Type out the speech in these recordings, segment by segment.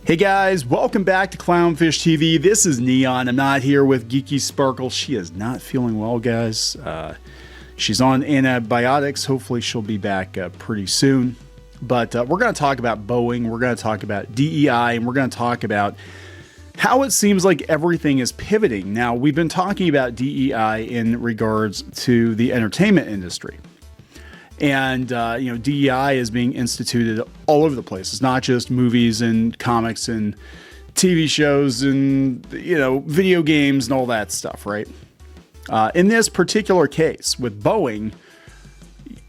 Hey guys, welcome back to Clownfish TV. This is Neon. I'm not here with Geeky Sparkle. She is not feeling well, guys. She's on antibiotics. Hopefully she'll be back pretty soon. But we're going to talk about Boeing. We're going to talk about DEI. And we're going to talk about how it seems like everything is pivoting. Now, we've been talking about DEI in regards to the entertainment industry. And, DEI is being instituted all over the place. It's not just movies and comics and TV shows and, video games and all that stuff, right? In this particular case with Boeing,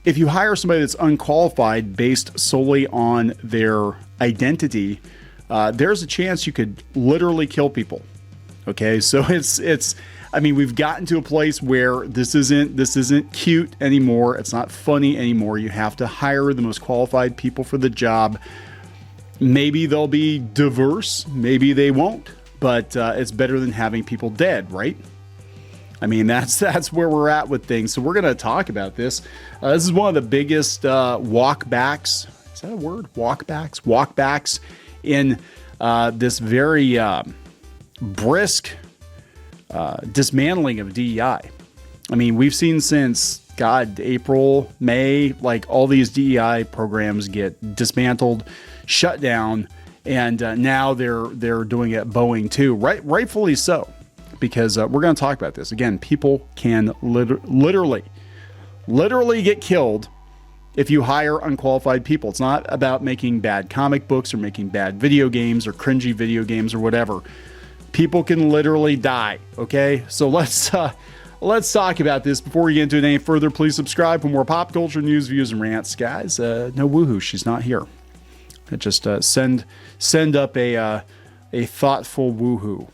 if you hire somebody that's unqualified based solely on their identity, there's a chance you could literally kill people. Okay, so we've gotten to a place where this isn't cute anymore. It's not funny anymore. You have to hire the most qualified people for the job. Maybe they'll be diverse, maybe they won't, but it's better than having people dead, right? I mean, that's where we're at with things. So we're going to talk about this. This is one of the biggest walkbacks. Is that a word? Walkbacks in this very brisk dismantling of DEI. I mean, we've seen since April, May, like all these DEI programs get dismantled, shut down, and now they're doing it at Boeing too, rightfully so, because we're going to talk about this again. People can literally get killed if you hire unqualified people. It's not about making bad comic books or making bad video games or cringy video games or whatever. People can literally die, okay? So let's talk about this. Before we get into it any further, please subscribe for more pop culture news, views, and rants. Guys, no woohoo, she's not here. Just send up a thoughtful woohoo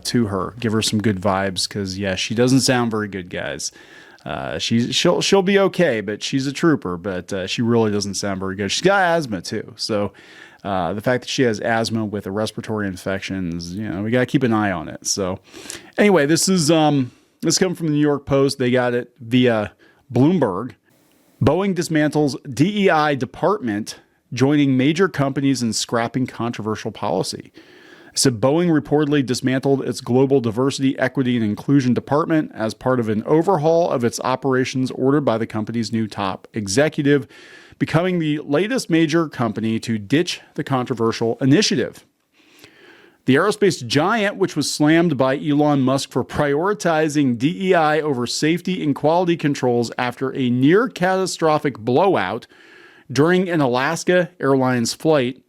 to her. Give her some good vibes, because, yeah, she doesn't sound very good, guys. She'll be okay, but she's a trooper, but she really doesn't sound very good. She's got asthma, too, so... the fact that she has asthma with a respiratory infection is, we got to keep an eye on it. So anyway, this comes from the New York Post. They got it via Bloomberg. Boeing dismantles DEI department, joining major companies in scrapping controversial policy. So Boeing reportedly dismantled its global diversity, equity, and inclusion department as part of an overhaul of its operations ordered by the company's new top executive, becoming the latest major company to ditch the controversial initiative. The aerospace giant, which was slammed by Elon Musk for prioritizing DEI over safety and quality controls after a near catastrophic blowout during an Alaska Airlines flight,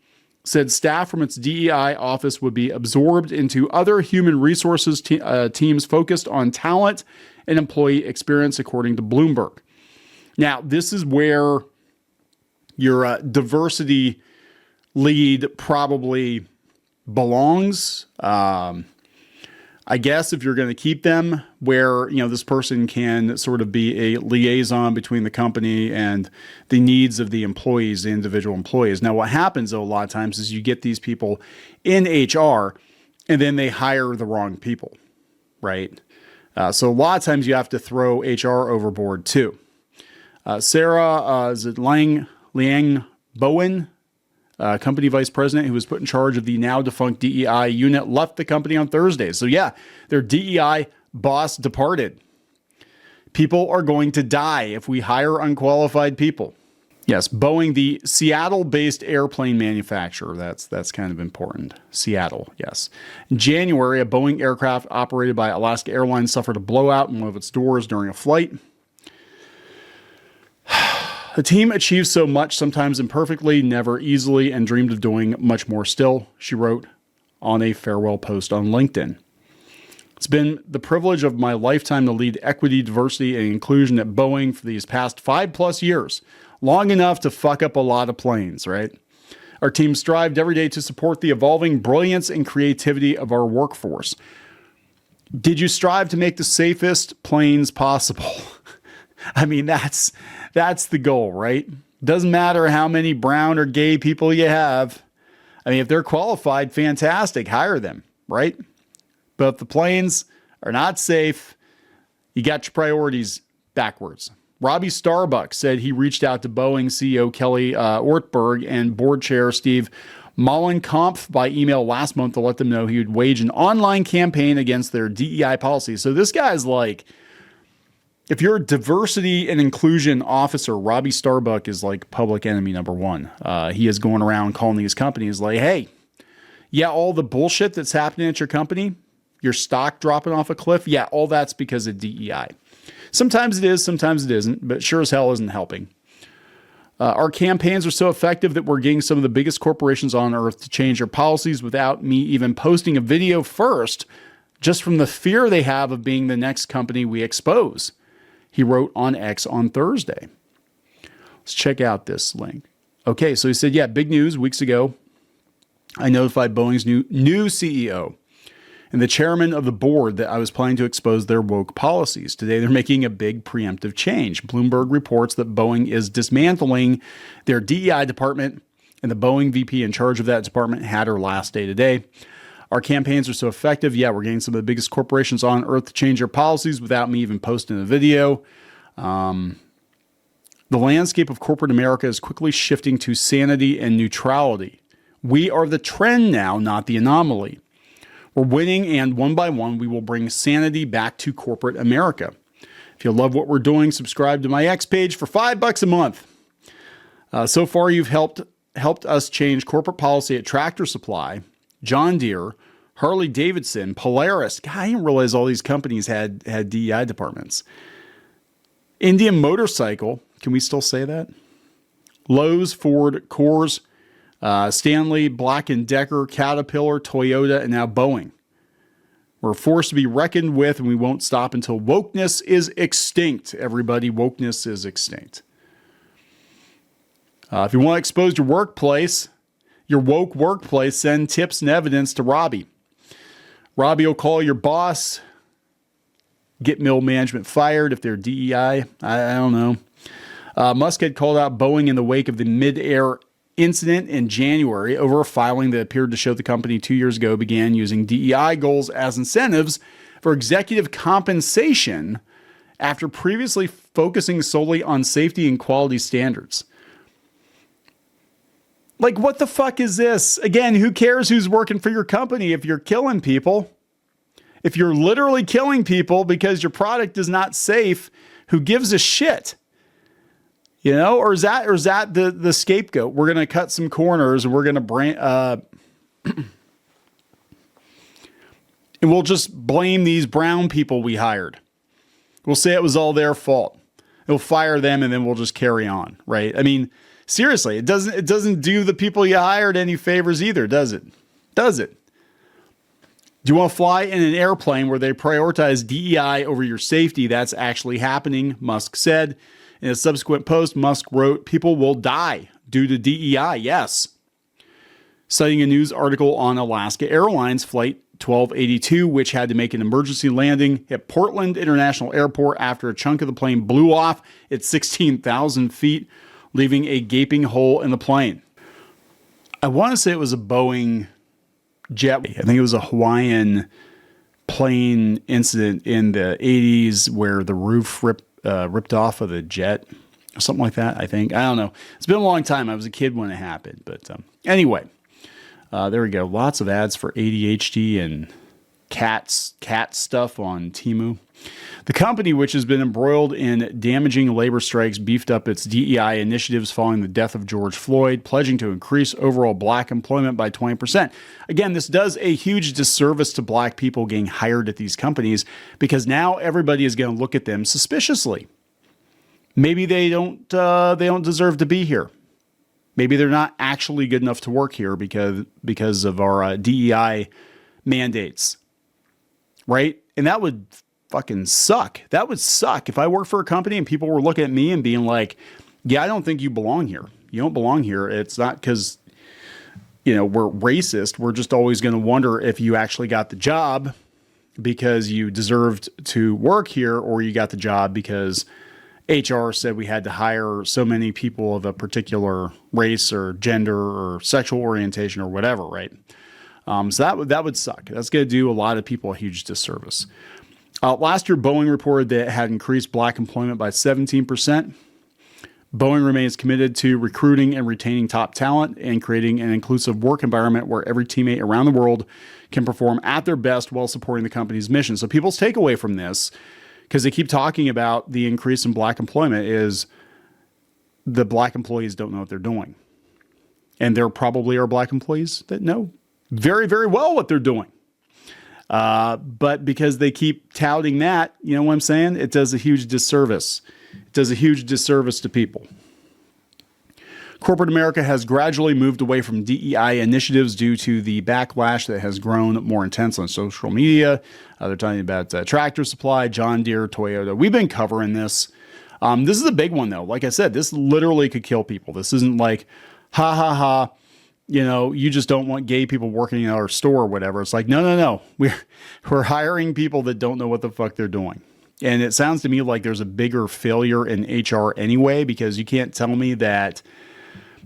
said staff from its DEI office would be absorbed into other human resources teams focused on talent and employee experience, according to Bloomberg. Now, this is where your diversity lead probably belongs. I guess if you're going to keep them, where this person can sort of be a liaison between the company and the needs of the employees, the individual employees. Now, what happens though a lot of times is you get these people in HR and then they hire the wrong people, right? So a lot of times you have to throw HR overboard too. Sarah Liang Bowen, company vice president who was put in charge of the now defunct DEI unit, left the company on Thursday. So yeah, their DEI boss departed. People are going to die if we hire unqualified people. Yes, Boeing, the Seattle-based airplane manufacturer. That's kind of important. Seattle, yes. In January, a Boeing aircraft operated by Alaska Airlines suffered a blowout in one of its doors during a flight. The team achieves so much, sometimes imperfectly, never easily, and dreamed of doing much more still, she wrote on a farewell post on LinkedIn. It's been the privilege of my lifetime to lead equity, diversity, and inclusion at Boeing for these past 5+ years, long enough to fuck up a lot of planes, right? Our team strived every day to support the evolving brilliance and creativity of our workforce. Did you strive to make the safest planes possible? I mean, that's the goal, right? Doesn't matter how many brown or gay people you have. I mean, if they're qualified, fantastic, hire them, right? But if the planes are not safe, you got your priorities backwards. Robby Starbuck said he reached out to Boeing CEO Kelly Ortberg and board chair Steve Mollenkampf by email last month to let them know he would wage an online campaign against their DEI policy. So this guy's like, if you're a diversity and inclusion officer, Robby Starbuck is like public enemy number one. He is going around calling these companies like, hey, yeah, all the bullshit that's happening at your company, your stock dropping off a cliff, yeah, all that's because of DEI. Sometimes it is, sometimes it isn't, but sure as hell isn't helping. Our campaigns are so effective that we're getting some of the biggest corporations on earth to change their policies without me even posting a video first, just from the fear they have of being the next company we expose, he wrote on X on Thursday. Let's check out this link. Okay, so he said, yeah, big news. Weeks ago, I notified Boeing's new CEO and the chairman of the board that I was planning to expose their woke policies. Today, they're making a big preemptive change. Bloomberg reports that Boeing is dismantling their DEI department, and the Boeing VP in charge of that department had her last day today. Our campaigns are so effective. Yeah, we're getting some of the biggest corporations on earth to change their policies without me even posting a video. The landscape of corporate America is quickly shifting to sanity and neutrality. We are the trend now, not the anomaly. We're winning, and one by one, we will bring sanity back to corporate America. If you love what we're doing, subscribe to my X page for $5 a month. So far, you've helped us change corporate policy at Tractor Supply, John Deere, Harley Davidson, Polaris. God, I didn't realize all these companies had DEI departments. Indian Motorcycle, can we still say that? Lowe's, Ford, Coors, Stanley, Black & Decker, Caterpillar, Toyota, and now Boeing. We're forced to be reckoned with, and we won't stop until wokeness is extinct. Everybody, wokeness is extinct. If you want to expose your workplace, your woke workplace, send tips and evidence to Robby. Robby will call your boss, get middle management fired if they're DEI. I don't know. Musk had called out Boeing in the wake of the mid-air incident in January over a filing that appeared to show the company 2 years ago began using DEI goals as incentives for executive compensation after previously focusing solely on safety and quality standards. Like, what the fuck is this? Again, who cares who's working for your company if you're killing people? If you're literally killing people because your product is not safe, who gives a shit? You know, or is that the scapegoat? We're going to cut some corners and we're going to and we'll just blame these brown people we hired. We'll say it was all their fault. We'll fire them and then we'll just carry on, right? I mean, seriously, it doesn't do the people you hired any favors either, does it? Does it? Do you want to fly in an airplane where they prioritize DEI over your safety? That's actually happening, Musk said. In a subsequent post, Musk wrote, people will die due to DEI, yes. Citing a news article on Alaska Airlines Flight 1282, which had to make an emergency landing at Portland International Airport after a chunk of the plane blew off at 16,000 feet, leaving a gaping hole in the plane. I want to say it was a Boeing jet. I think it was a Hawaiian plane incident in the 80s where the roof ripped off of the jet or something like that. I think. I don't know. It's been a long time. I was a kid when it happened. But anyway, there we go. Lots of ads for ADHD and cat stuff on Temu. The company, which has been embroiled in damaging labor strikes, beefed up its DEI initiatives following the death of George Floyd, pledging to increase overall black employment by 20%. Again, this does a huge disservice to black people getting hired at these companies because now everybody is going to look at them suspiciously. Maybe they don't deserve to be here. Maybe they're not actually good enough to work here because of our DEI mandates, right? And that would fucking suck. That would suck if I worked for a company and people were looking at me and being like, yeah, I don't think you belong here. You don't belong here. It's not because, we're racist. We're just always going to wonder if you actually got the job because you deserved to work here or you got the job because HR said we had to hire so many people of a particular race or gender or sexual orientation or whatever, right? So that would suck. That's going to do a lot of people a huge disservice. Last year, Boeing reported that it had increased black employment by 17%. Boeing remains committed to recruiting and retaining top talent and creating an inclusive work environment where every teammate around the world can perform at their best while supporting the company's mission. So people's takeaway from this, because they keep talking about the increase in black employment, is the black employees don't know what they're doing. And there probably are black employees that know very, very well what they're doing. But because they keep touting that, you know what I'm saying? It does a huge disservice. It does a huge disservice to people. Corporate America has gradually moved away from DEI initiatives due to the backlash that has grown more intense on social media. They're talking about Tractor Supply, John Deere, Toyota. We've been covering this. This is a big one, though. Like I said, this literally could kill people. This isn't like, ha, ha, ha, you know, you just don't want gay people working in our store or whatever. It's like, no. We're hiring people that don't know what the fuck they're doing. And it sounds to me like there's a bigger failure in HR anyway, because you can't tell me that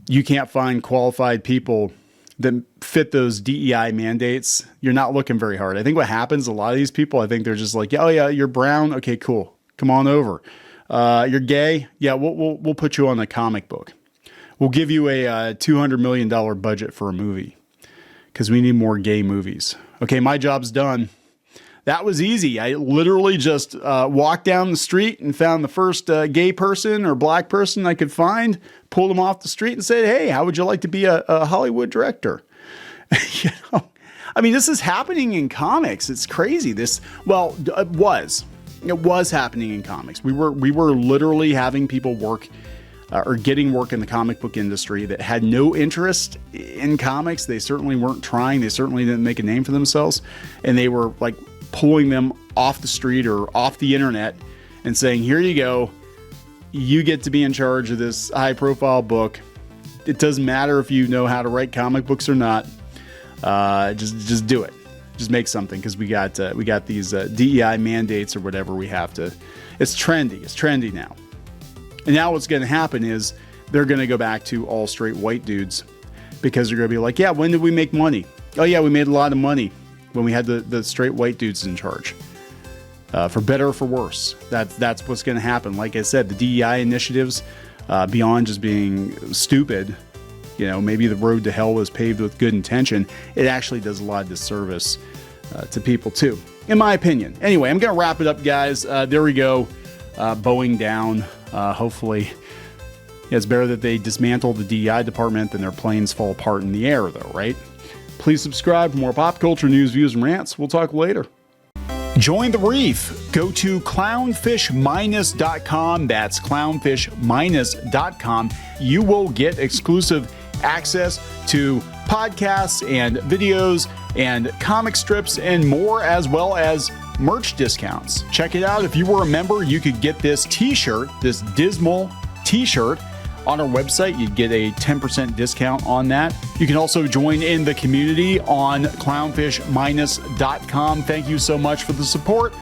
you can't find qualified people that fit those DEI mandates. You're not looking very hard. I think what happens, a lot of these people, I think they're just like, oh yeah, you're brown. Okay, cool. Come on over. You're gay. Yeah, we'll put you on a comic book. We'll give you a $200 million budget for a movie because we need more gay movies. Okay, my job's done. That was easy. I literally just walked down the street and found the first gay person or black person I could find, pulled them off the street and said, hey, how would you like to be a Hollywood director? You know, I mean, this is happening in comics. It's crazy. It was happening in comics. We were literally having people work or getting work in the comic book industry that had no interest in comics. They certainly weren't trying. They certainly didn't make a name for themselves. And they were like pulling them off the street or off the internet and saying, here you go. You get to be in charge of this high profile book. It doesn't matter if you know how to write comic books or not. Just do it. Just make something, because we got these DEI mandates or whatever we have to. It's trendy. It's trendy now. And now what's going to happen is they're going to go back to all straight white dudes, because they're going to be like, yeah, when did we make money? Oh yeah, we made a lot of money when we had the straight white dudes in charge. For better or for worse. That's what's going to happen. Like I said, the DEI initiatives, beyond just being stupid, you know, maybe the road to hell was paved with good intention. It actually does a lot of disservice to people too, in my opinion. Anyway, I'm going to wrap it up, guys. There we go. Boeing down. Hopefully, it's better that they dismantle the DEI department than their planes fall apart in the air, though, right? Please subscribe for more pop culture news, views, and rants. We'll talk later. Join the reef. Go to clownfish-.com. That's clownfish-.com. You will get exclusive access to podcasts and videos and comic strips and more, as well as merch discounts. Check it out. If you were a member, you could get this t-shirt, this dismal t-shirt on our website. You'd get a 10% discount on that. You can also join in the community on clownfish-.com. Thank you so much for the support.